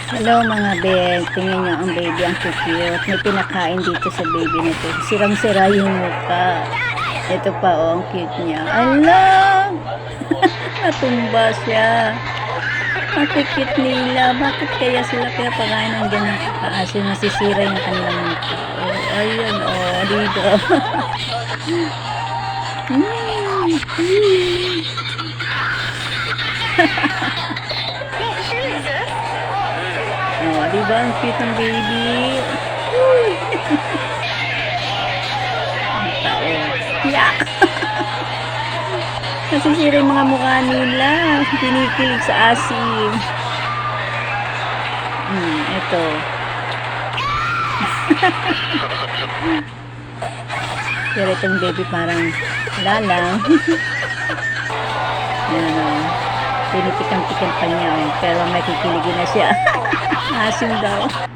Hello mga beg, tingnan nyo ang baby, ang cute. May pinakain dito sa baby nito. Sirang-sira yung mukha. Ito pa oh, ang cute niya. Ala! Natumba siya. Ang cute nila. Bakit kaya sila pakain ng ganyan kaasin? Nasisira yung kanilang mukha. Oh, ayan oh, dito. Oh, di ba ang cute ng baby? Ang tao. Yak! Nasisira yung mga mukha nila. Kinikilig sa asim. Ito. Pero itong baby parang lalang. Ayan o. Tinitikam-tikam pa niya o. Pero may kikiligin na siya. Asim daw.